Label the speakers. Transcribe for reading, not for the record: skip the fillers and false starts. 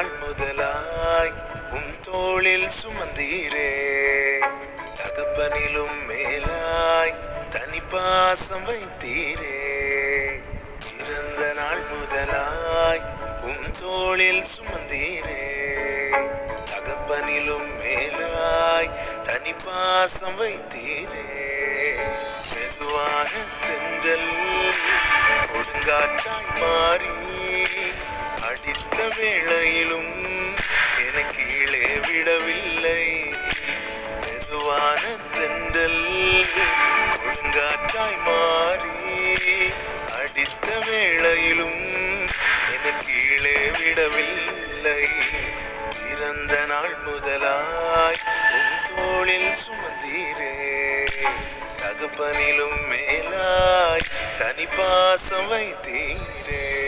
Speaker 1: நாள் முதலாய் தோளில் சுமந்தீரே. தகப்பனிலும் மேலாய் தனி பாசம் வைத்தீரே. பிறந்த நாள் முதலாய் தோளில் சுமந்தீரே. தகப்பனிலும் மேலாய் தனி பாசம் வைத்தீரே. மெதுவான தென்றல் கொடுங்காற்றாய் மாறி அடித்த வேளையிலும் என கீழே விடவில்லை. மெதுவான தென்றல் கொடுங்காற்றாய் மாறி அடித்த வேளையிலும் என கீழே விடவில்லை. பிறந்த நாள் முதலாய் தோளில் சுமந்தீரே. தகப்பனிலும் மேலாய் தனி பாசம் வைத்தீரே.